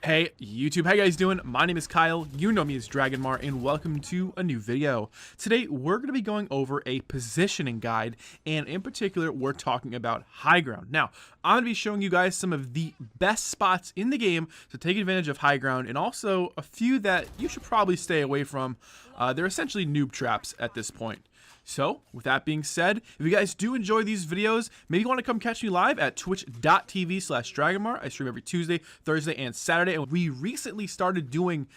Hey YouTube, how you guys doing? My name is Kyle, you know me as Dragonmar, and welcome to a new video. Today we're going to be going over a positioning guide, and in particular we're talking about high ground. Now, I'm going to be showing you guys some of the best spots in the game to take advantage of high ground, and also a few that you should probably stay away from. They're essentially noob traps at this point. So, with that being said, if you guys do enjoy these videos, maybe you want to come catch me live at twitch.tv/Dragonmar. I stream every Tuesday, Thursday, and Saturday. And we recently started doing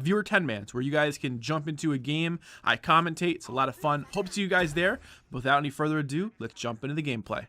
viewer 10-mans, where you guys can jump into a game. I commentate. It's a lot of fun. Hope to see you guys there. But without any further ado, let's jump into the gameplay.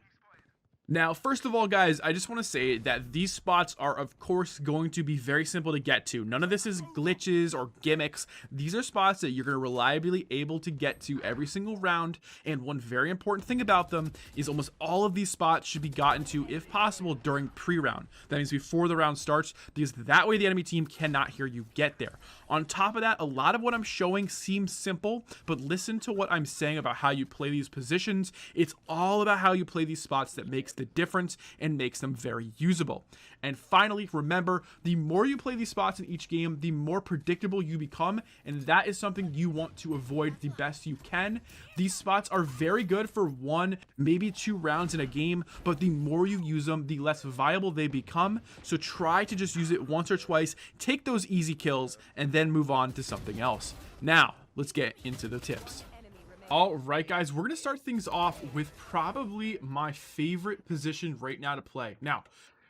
Now, first of all, guys, I just want to say that these spots are, of course, going to be very simple to get to. None of this is glitches or gimmicks. These are spots that you're going to reliably able to get to every single round. And one very important thing about them is almost all of these spots should be gotten to, if possible, during pre-round. That means before the round starts, because that way the enemy team cannot hear you get there. On top of that, a lot of what I'm showing seems simple, but listen to what I'm saying about how you play these positions. It's all about how you play these spots that makes the difference and makes them very usable. And finally, remember, the more you play these spots in each game, the more predictable you become, and that is something you want to avoid the best you can. These spots are very good for 1, maybe 2 rounds in a game, but the more you use them, the less viable they become. So try to just use it once or twice, take those easy kills, and then move on to something else. Now, let's get into the tips. All right, guys, we're going to start things off with probably my favorite position right now to play. Now,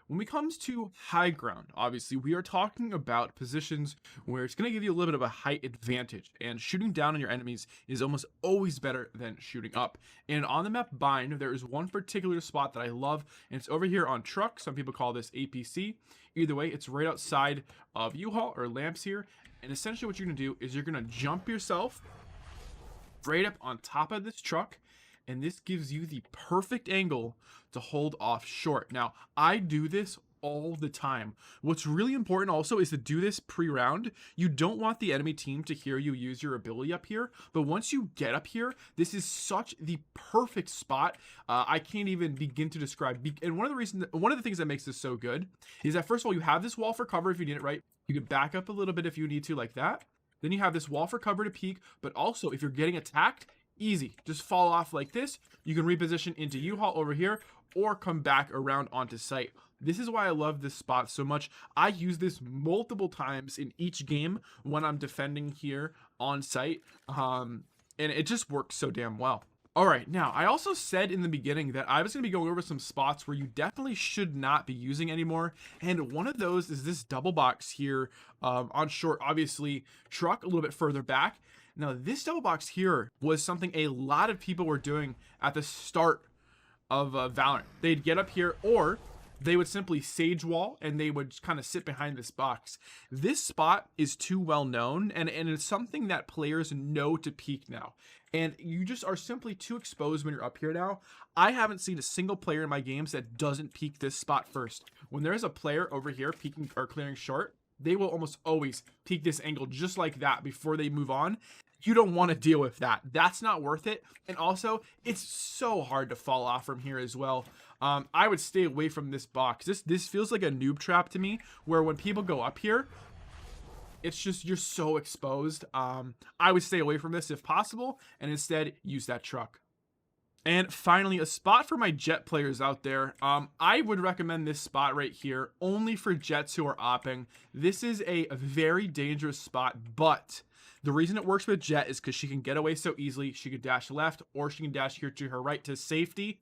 when it comes to high ground, obviously, we are talking about positions where it's going to give you a little bit of a height advantage, and shooting down on your enemies is almost always better than shooting up. And on the map Bind, there is one particular spot that I love, and it's over here on Truck. Some people call this APC. Either way, it's right outside of U-Haul or Lamps here, and essentially what you're going to do is you're going to jump yourself right up on top of this truck, and this gives you the perfect angle to hold off short. Now, I do this all the time. What's really important also is to do this pre-round. You don't want the enemy team to hear you use your ability up here, but once you get up here, this is such the perfect spot. I can't even begin to describe. And one of the things that makes this so good is that, first of all, you have this wall for cover if you need it right. You can back up a little bit if you need to, like that. Then you have this wall for cover to peek, but also if you're getting attacked, easy. Just fall off like this. You can reposition into U-Haul over here or come back around onto site. This is why I love this spot so much. I use this multiple times in each game when I'm defending here on site, and it just works so damn well. All right, now, I also said in the beginning that I was going to be going over some spots where you definitely should not be using anymore, and one of those is this double box here on short, obviously, Truck a little bit further back. Now, this double box here was something a lot of people were doing at the start of Valorant. They'd get up here, or they would simply sage wall and they would kind of sit behind this box. This spot is too well known, and it's something that players know to peek now. And you just are simply too exposed when you're up here now. I haven't seen a single player in my games that doesn't peek this spot first. When there's a player over here peeking or clearing short, they will almost always peek this angle just like that before they move on. You don't want to deal with that. That's not worth it. And also, it's so hard to fall off from here as well. I would stay away from this box. This feels like a noob trap to me, where when people go up here, it's just, you're so exposed. I would stay away from this if possible, and instead use that truck. And finally, a spot for my Jett players out there. I would recommend this spot right here only for Jetts who are opping. This is a very dangerous spot, but the reason it works with Jett is because she can get away so easily. She could dash left, or she can dash here to her right to safety.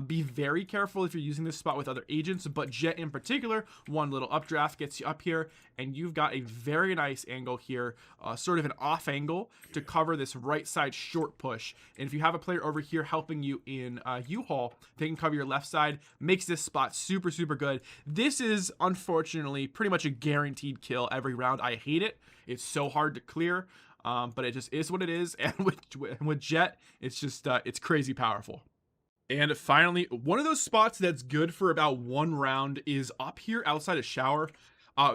Be very careful if you're using this spot with other agents, but Jett in particular, one little updraft gets you up here, and you've got a very nice angle here, sort of an off angle to cover this right side short push. And if you have a player over here helping you in U-Haul, they can cover your left side. Makes this spot super, super good. This is, unfortunately, pretty much a guaranteed kill every round. I hate it. It's so hard to clear, but it just is what it is. And with Jett, it's just, it's crazy powerful. And finally, one of those spots that's good for about 1 round is up here outside a shower.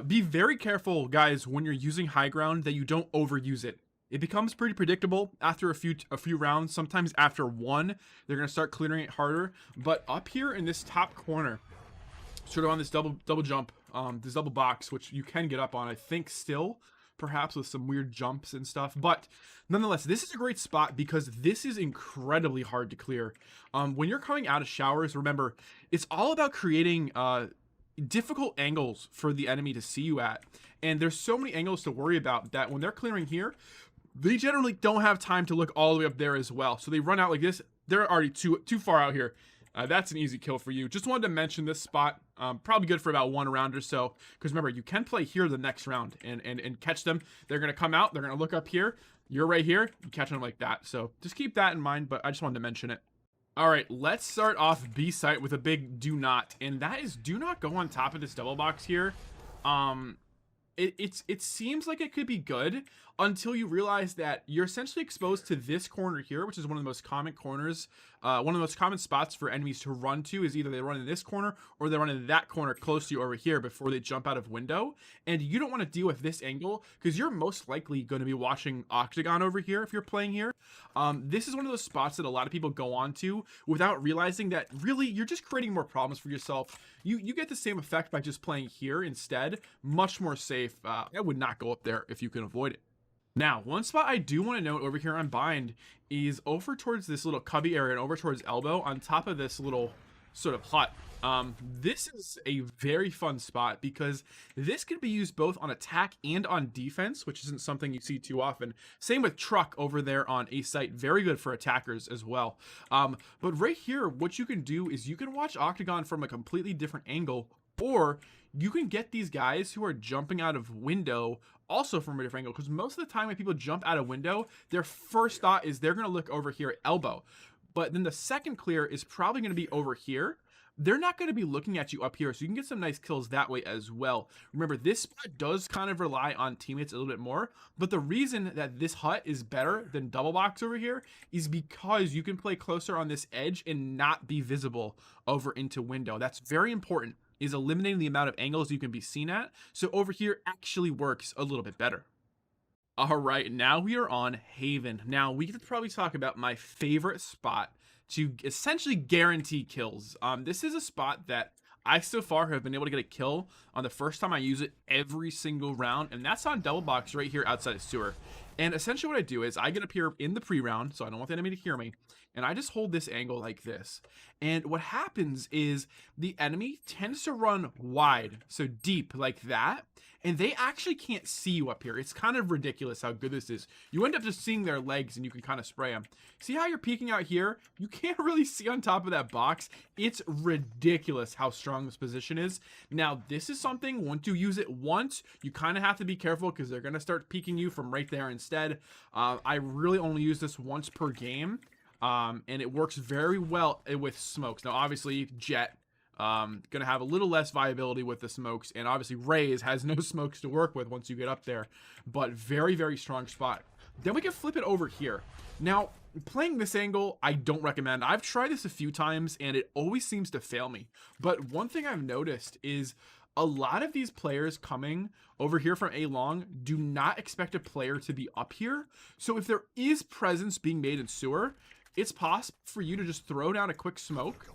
Be very careful, guys, when you're using high ground that you don't overuse it. It becomes pretty predictable after a few rounds. Sometimes after 1, they're going to start clearing it harder. But up here in this top corner, sort of on this double jump this double box, which you can get up on, I think still, perhaps with some weird jumps and stuff. But nonetheless, this is a great spot because this is incredibly hard to clear. When you're coming out of showers, remember, it's all about creating difficult angles for the enemy to see you at. And there's so many angles to worry about that when they're clearing here, they generally don't have time to look all the way up there as well. So they run out like this. They're already too far out here. That's an easy kill for you. Just wanted to mention this spot. Probably good for about 1 round or so. Because remember, you can play here the next round and catch them. They're going to come out. They're going to look up here. You're right here. You catch them like that. So just keep that in mind. But I just wanted to mention it. All right, let's start off B site with a big do not. And that is do not go on top of this double box here. It seems like it could be good until you realize that you're essentially exposed to this corner here, which is one of the most common corners. One of the most common spots for enemies to run to is either they run in this corner or they run in that corner close to you over here before they jump out of window. And you don't want to deal with this angle because you're most likely going to be watching Octagon over here if you're playing here. This is one of those spots that a lot of people go on to without realizing that really you're just creating more problems for yourself. You get the same effect by just playing here instead. Much more safe. I would not go up there if you can avoid it. Now, one spot I do want to note over here on Bind is over towards this little cubby area and over towards elbow on top of this little sort of hut. This is a very fun spot because this can be used both on attack and on defense, which isn't something you see too often. Same with Truck over there on A site, very good for attackers as well. But right here, what you can do is you can watch Octagon from a completely different angle, or you can get these guys who are jumping out of window also from a different angle, because most of the time when people jump out of window, their first thought is they're going to look over here at elbow. But then the second clear is probably going to be over here. They're not going to be looking at you up here, so you can get some nice kills that way as well. Remember, this spot does kind of rely on teammates a little bit more, but the reason that this hut is better than double box over here is because you can play closer on this edge and not be visible over into window. That's very important, is eliminating the amount of angles you can be seen at. So over here actually works a little bit better. All right, now we are on Haven. Now we could probably talk about my favorite spot to essentially guarantee kills. This is a spot that I so far have been able to get a kill on the first time I use it every single round, and that's on double box right here outside of sewer. And essentially what I do is I get up here in the pre-round, so I don't want the enemy to hear me, and I just hold this angle like this. And what happens is the enemy tends to run wide, so deep like that, and they actually can't see you up here. It's kind of ridiculous how good this is. You end up just seeing their legs and you can kind of spray them. See how you're peeking out here? You can't really see on top of that box. It's ridiculous how strong this position is. Now, this is something, once you use it once, you kind of have to be careful because they're going to start peeking you from right there instead. I really only use this once per game, and it works very well with smokes. Now, obviously, Jett, gonna have a little less viability with the smokes, and obviously Raze has no smokes to work with once you get up there, but very, very strong spot. Then we can flip it over here. Now, playing this angle, I don't recommend. I've tried this a few times, and it always seems to fail me. But one thing I've noticed is a lot of these players coming over here from A long do not expect a player to be up here. So if there is presence being made in sewer, it's possible for you to just throw down a quick smoke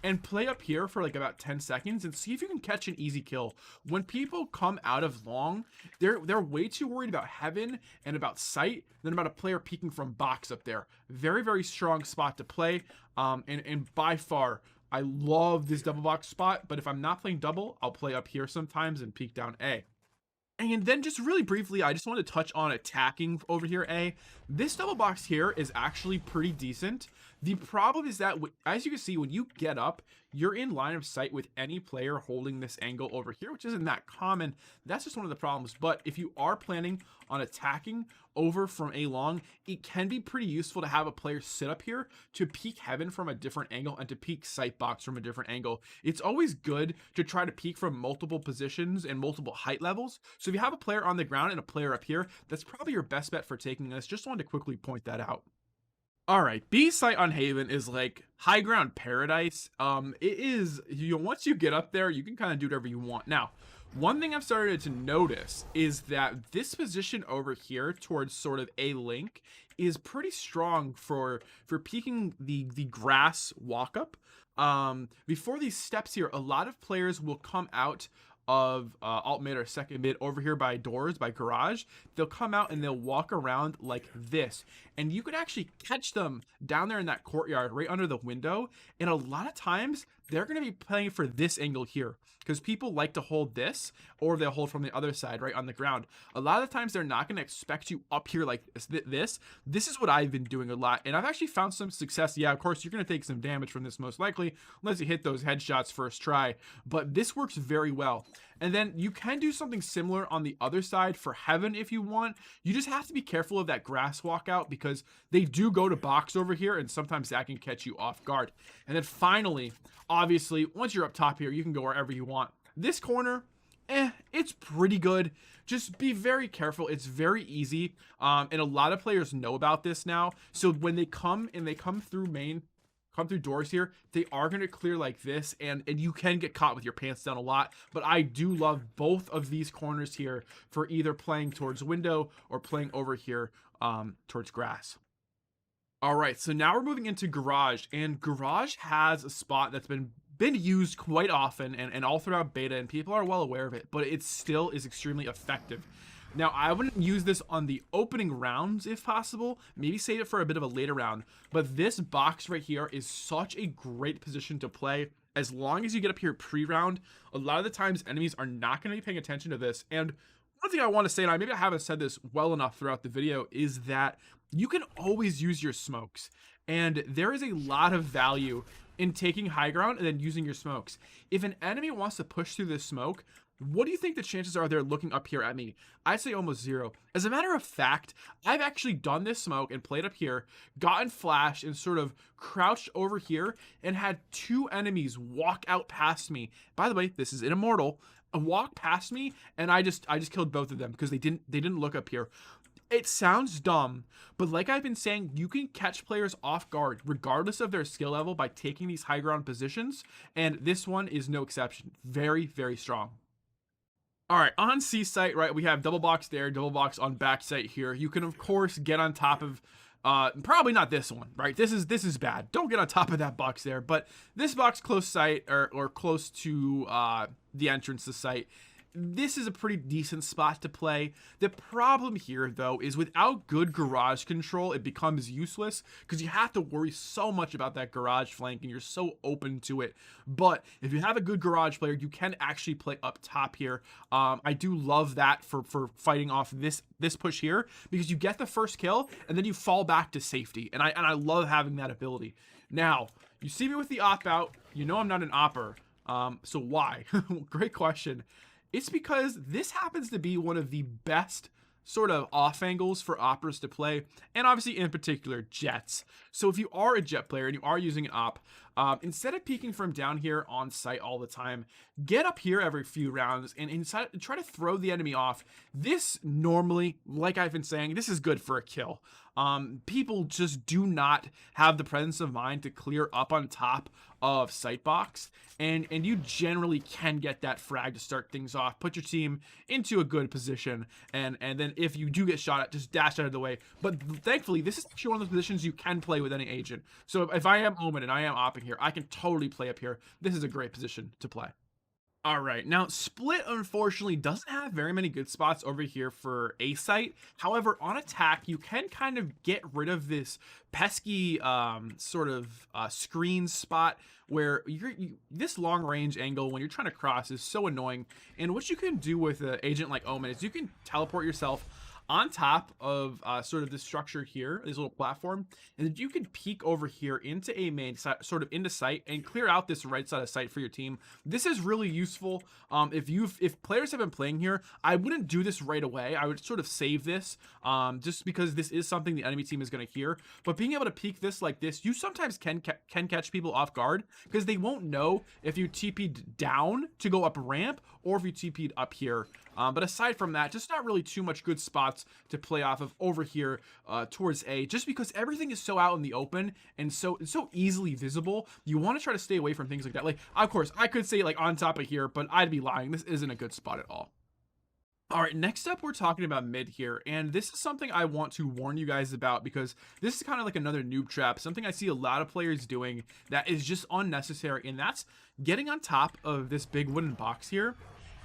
and play up here for like about 10 seconds and see if you can catch an easy kill. When people come out of long, they're way too worried about heaven and about sight than about a player peeking from box up there. Very, very strong spot to play. And by far, I love this double box spot, but if I'm not playing double, I'll play up here sometimes and peek down A. And then just really briefly, I just want to touch on attacking over here A. This double box here is actually pretty decent. The problem is that, as you can see, when you get up, you're in line of sight with any player holding this angle over here, which isn't that common. That's just one of the problems. But if you are planning on attacking over from A long, it can be pretty useful to have a player sit up here to peek heaven from a different angle and to peek sight box from a different angle. It's always good to try to peek from multiple positions and multiple height levels. So if you have a player on the ground and a player up here, that's probably your best bet for taking this. Just wanted to quickly point that out. All right, B site on Haven is like high ground paradise. It is, once you get up there, you can kind of do whatever you want. Now, one thing I've started to notice is that this position over here towards sort of A link is pretty strong for peeking the grass walk up. Before these steps here, a lot of players will come out of alt mid or second mid over here by doors, by garage, they'll come out and they'll walk around like this, and you could actually catch them down there in that courtyard right under the window. And a lot of times they're going to be playing for this angle here, because people like to hold this, or they'll hold from the other side right on the ground. A lot of the times they're not going to expect you up here like this is what I've been doing a lot, and I've actually found some success. Yeah, of course you're going to take some damage from this most likely, unless you hit those headshots first try, but this works very well. And then you can do something similar on the other side for heaven if you want. You just have to be careful of that grass walkout, because they do go to box over here, and sometimes that can catch you off guard. And then finally, obviously, once you're up top here, you can go wherever you want. This corner, it's pretty good. Just be very careful. It's very easy, and a lot of players know about this now. So when they come through main, come through doors here, they are going to clear like this, and you can get caught with your pants down a lot. But I do love both of these corners here for either playing towards window or playing over here towards grass. All right, so now we're moving into garage, and garage has a spot that's been used quite often and all throughout beta, and people are well aware of it, but it still is extremely effective. Now, I wouldn't use this on the opening rounds if possible, maybe save it for a bit of a later round, but this box right here is such a great position to play. As long as you get up here pre-round, a lot of the times enemies are not going to be paying attention to this. And one thing I want to say, and maybe I haven't said this well enough throughout the video, is that you can always use your smokes, and there is a lot of value in taking high ground and then using your smokes. If an enemy wants to push through this smoke, what do you think the chances are they're looking up here at me? I'd say almost zero. As a matter of fact, I've actually done this smoke and played up here, gotten flashed and sort of crouched over here, and had two enemies walk out past me. By the way, this is in Immortal. Walk past me, and I just killed both of them because they didn't look up here. It sounds dumb, but like I've been saying, you can catch players off guard regardless of their skill level by taking these high ground positions, and this one is no exception. Very, very strong. All right, on C site, right, we have double box there, double box on back site here. You can of course get on top of probably not this one, right? This is bad. Don't get on top of that box there, but this box close site or close to the entrance to site, this is a pretty decent spot to play. The problem here, though, is without good garage control, it becomes useless because you have to worry so much about that garage flank and you're so open to it. But if you have a good garage player, you can actually play up top here. I do love that for fighting off this push here, because you get the first kill and then you fall back to safety. And I love having that ability. Now, you see me with the op out. You know I'm not an opper. So why? Great question. It's because this happens to be one of the best sort of off angles for operas to play, and obviously in particular Jetts. So if you are a Jett player and you are using an op, instead of peeking from down here on site all the time, get up here every few rounds and try to throw the enemy off. This normally, like I've been saying, this is good for a kill. People just do not have the presence of mind to clear up on top of sight box, and you generally can get that frag to start things off, put your team into a good position, and then if you do get shot at, just dash out of the way. But thankfully, this is actually one of those positions you can play with any agent. So if I am Omen and I am opping here, I can totally play up here. This is a great position to play. All right, now Split unfortunately doesn't have very many good spots over here for A site. However, on attack, you can kind of get rid of this pesky sort of screen spot where this long range angle when you're trying to cross is so annoying. And what you can do with an agent like Omen is you can teleport yourself on top of sort of this structure here, this little platform, and then you can peek over here into a main sort of into sight and clear out this right side of sight for your team. This is really useful. If players have been playing here, I wouldn't do this right away. I would sort of save this just because this is something the enemy team is going to hear. But being able to peek this like this, you sometimes can catch people off guard because they won't know if you TP'd down to go up ramp or if you TP'd up here. But aside from that, just not really too much good spots to play off of over here towards A, just because everything is so out in the open and it's so easily visible. You want to try to stay away from things like that. Like, of course, I could say like on top of here, but I'd be lying. This isn't a good spot at all. All right, next up, we're talking about mid here, and this is something I want to warn you guys about because this is kind of like another noob trap, something I see a lot of players doing that is just unnecessary, and that's getting on top of this big wooden box here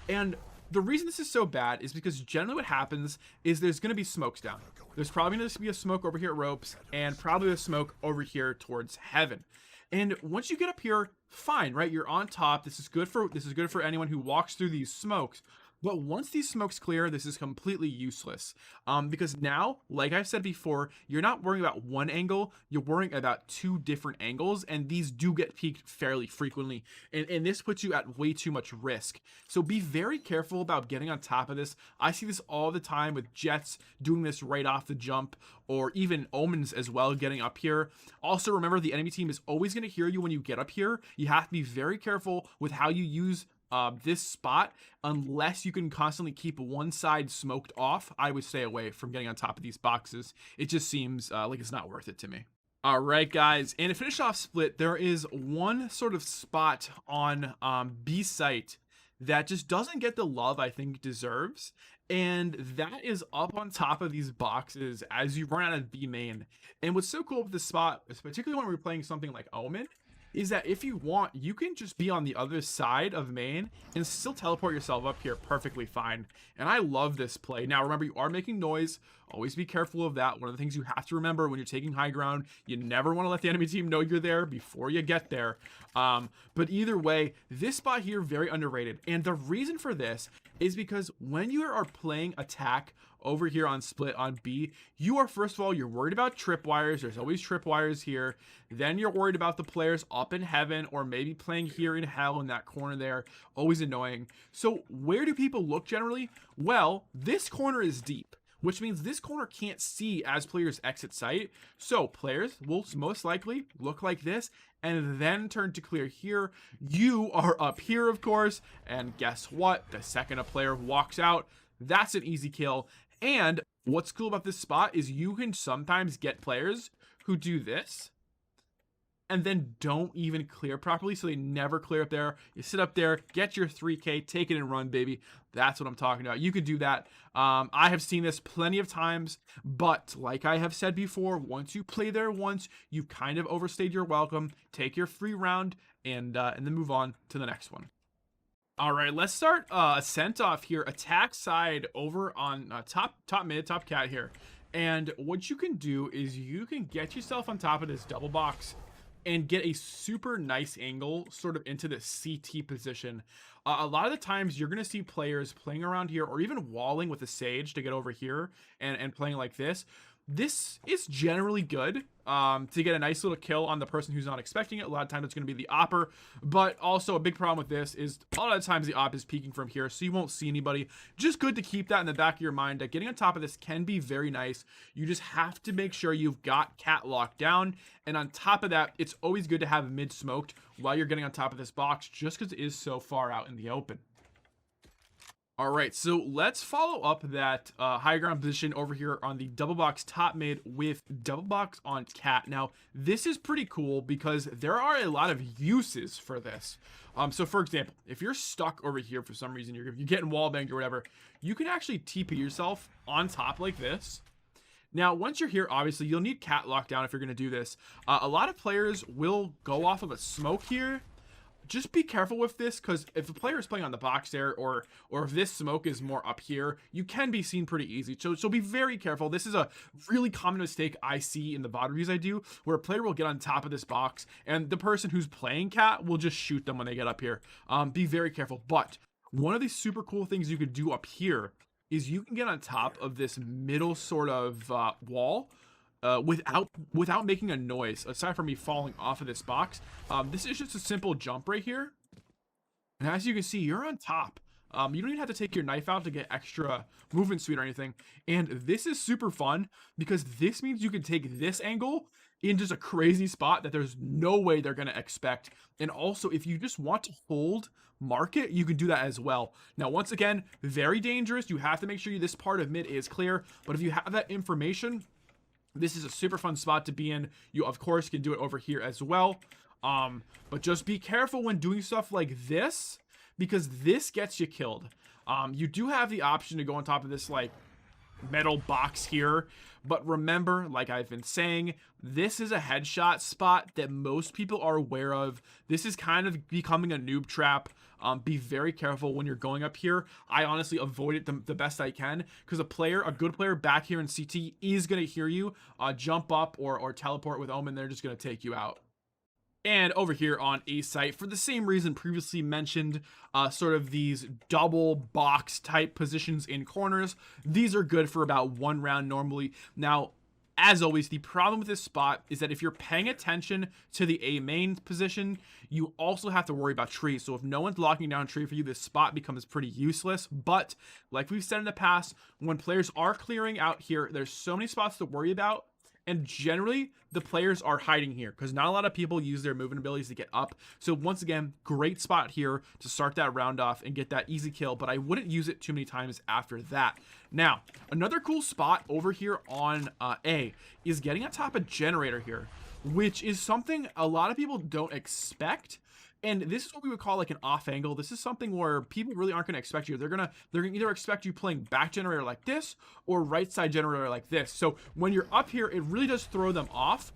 And the reason this is so bad is because generally what happens is there's going to be smokes down. There's probably going to be a smoke over here at ropes and probably a smoke over here towards heaven. And once you get up here, fine, right? You're on top. This is good for anyone who walks through these smokes. But once these smokes clear, this is completely useless. Because now, like I've said before, you're not worrying about one angle, you're worrying about two different angles, and these do get peaked fairly frequently. And this puts you at way too much risk. So be very careful about getting on top of this. I see this all the time with Jetts doing this right off the jump, or even Omens as well getting up here. Also, remember, the enemy team is always going to hear you when you get up here. You have to be very careful with how you use this spot. Unless you can constantly keep one side smoked off, I would stay away from getting on top of these boxes. It just seems like it's not worth it to me. All right, guys, and to finish off split, there is one sort of spot on B site that just doesn't get the love I think it deserves, and that is up on top of these boxes as you run out of B main. And what's so cool with this spot, particularly when we're playing something like Omen, is that if you want, you can just be on the other side of main and still teleport yourself up here perfectly fine. And I love this play. Now, remember, you are making noise. Always be careful of that. One of the things you have to remember when you're taking high ground, you never want to let the enemy team know you're there before you get there. But either way, this spot here, very underrated. And the reason for this is because when you are playing attack over here on split on B, you are, first of all, you're worried about tripwires. There's always tripwires here. Then you're worried about the players up in heaven or maybe playing here in hell in that corner there. Always annoying. So where do people look generally? Well, this corner is deep, which means this corner can't see as players exit site. So players will most likely look like this and then turn to clear here. You are up here, of course, and guess what? The second a player walks out, that's an easy kill. And what's cool about this spot is you can sometimes get players who do this and then don't even clear properly, so they never clear up there. You sit up there, get your 3K, take it and run, baby. That's what I'm talking about. You could do that. I have seen this plenty of times, but like I have said before, once you play there once, you kind of overstayed your welcome. Take your free round and then move on to the next one. All right, let's start Ascent off here. Attack side over on top mid, top cat here. And what you can do is you can get yourself on top of this double box and get a super nice angle sort of into the CT position. A lot of the times you're going to see players playing around here or even walling with a Sage to get over here and playing like this. This is generally good to get a nice little kill on the person who's not expecting it. A lot of times it's going to be the opper, but also a big problem with this is a lot of times the op is peeking from here, so you won't see anybody. Just good to keep that in the back of your mind that getting on top of this can be very nice. You just have to make sure you've got cat locked down, and on top of that, it's always good to have mid smoked while you're getting on top of this box just because it is so far out in the open. All right, so let's follow up that high ground position over here on the double box top mid with double box on cat. Now, this is pretty cool because there are a lot of uses for this. So for example, if you're stuck over here for some reason, you're getting wall banged or whatever, you can actually TP yourself on top like this. Now, once you're here, obviously, you'll need cat lockdown if you're going to do this. A lot of players will go off of a smoke here. Just be careful with this, because if the player is playing on the box there, or if this smoke is more up here, you can be seen pretty easy. So be very careful. This is a really common mistake I see in the VOD reviews I do, where a player will get on top of this box, and the person who's playing cat will just shoot them when they get up here. Be very careful. But one of these super cool things you could do up here is you can get on top of this middle sort of wall, without making a noise, aside from me falling off of this box. This is just a simple jump right here, and as you can see, you're on top. You don't even have to take your knife out to get extra movement speed or anything, and this is super fun because this means you can take this angle in just a crazy spot that there's no way they're going to expect. And also, if you just want to hold market, you can do that as well. Now, once again, very dangerous. You have to make sure this part of mid is clear, but if you have that information, this is a super fun spot to be in. You, of course, can do it over here as well. But just be careful when doing stuff like this, because this gets you killed. You do have the option to go on top of this, like, metal box here. But remember, like I've been saying, this is a headshot spot that most people are aware of. This is kind of becoming a noob trap. Be very careful when you're going up here. I honestly avoid it the best I can, because a good player back here in CT is going to hear you jump up or teleport with Omen. They're just going to take you out. And over here on A site, for the same reason previously mentioned, sort of these double box type positions in corners, these are good for about 1 round normally. Now, as always, the problem with this spot is that if you're paying attention to the A main position, you also have to worry about trees. So if no one's locking down a tree for you, this spot becomes pretty useless. But like we've said in the past, when players are clearing out here, there's so many spots to worry about. And generally, the players are hiding here because not a lot of people use their movement abilities to get up. So once again, great spot here to start that round off and get that easy kill, but I wouldn't use it too many times after that. Now, another cool spot over here on A is getting on top of generator here, which is something a lot of people don't expect. And this is what we would call like an off angle. This is something where people really aren't going to expect you. They're gonna either expect you playing back generator like this or right side generator like this. So when you're up here, it really does throw them off.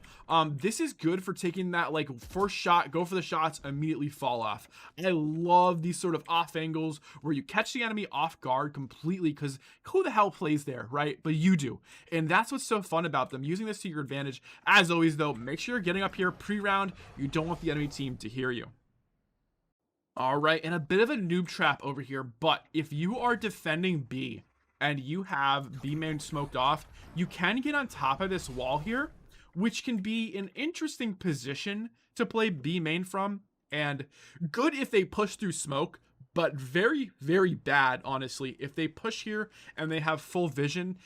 This is good for taking that like first shot, go for the shots, immediately fall off. I love these sort of off angles where you catch the enemy off guard completely, because who the hell plays there, right? But you do. And that's what's so fun about them, using this to your advantage. As always though, make sure you're getting up here pre-round. You don't want the enemy team to hear you. All right, and a bit of a noob trap over here, but if you are defending B and you have B main smoked off, you can get on top of this wall here, which can be an interesting position to play B main from, and good if they push through smoke, but very, very bad, honestly, if they push here and they have full vision.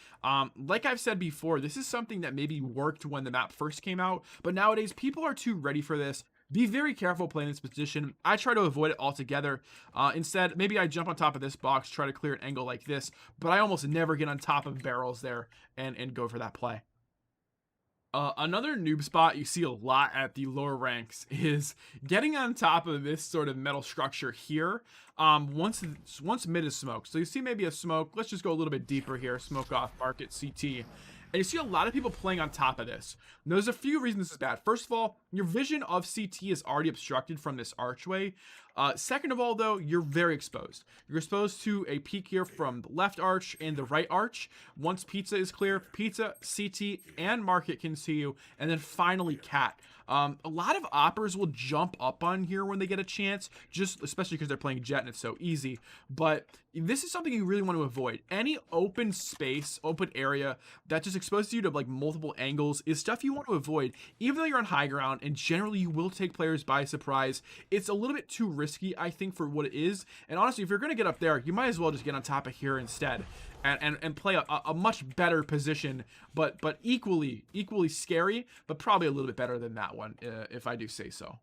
Like I've said before, this is something that maybe worked when the map first came out, but nowadays people are too ready for this. Be very careful playing this position. I try to avoid it altogether. Instead, maybe I jump on top of this box, try to clear an angle like this, but I almost never get on top of barrels there and go for that play. Another noob spot you see a lot at the lower ranks is getting on top of this sort of metal structure here. Once mid is smoked. So you see maybe a smoke. Let's just go a little bit deeper here. Smoke off, market, CT. And you see a lot of people playing on top of this. Now, there's a few reasons this is bad. First of all, your vision of CT is already obstructed from this archway. Second of all, though, you're very exposed. You're exposed to a peek here from the left arch and the right arch. Once Pizza is clear, Pizza, CT, and Market can see you. And then finally, Cat. A lot of oppers will jump up on here when they get a chance, just especially because they're playing Jett and it's so easy. But this is something you really want to avoid. Any open space, open area that just exposes you to like multiple angles is stuff you want to avoid. Even though you're on high ground, and generally you will take players by surprise, it's a little bit too risky, I think, for what it is. And honestly, if you're going to get up there, you might as well just get on top of here instead. And play a much better position, but equally scary, but probably a little bit better than that one, if I do say so.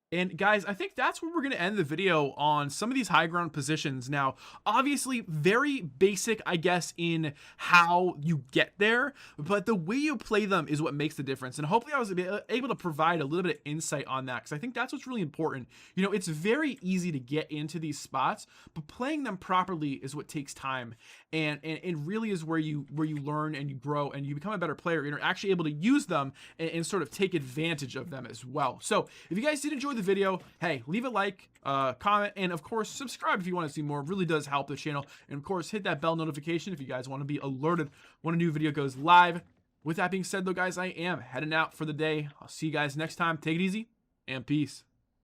And guys, I think that's where we're going to end the video on some of these high ground positions. Now, obviously, very basic, I guess, in how you get there, but the way you play them is what makes the difference. And hopefully I was able to provide a little bit of insight on that, because I think that's what's really important. You know, it's very easy to get into these spots, but playing them properly is what takes time. And it really is where you learn and you grow and you become a better player, and you're actually able to use them and sort of take advantage of them as well. So if you guys did enjoy the video, hey, leave a like, comment, and of course subscribe if you want to see more. It really does help the channel. And of course, hit that bell notification if you guys want to be alerted when a new video goes live. With that being said though, guys, I am heading out for the day. I'll see you guys next time. Take it easy and peace.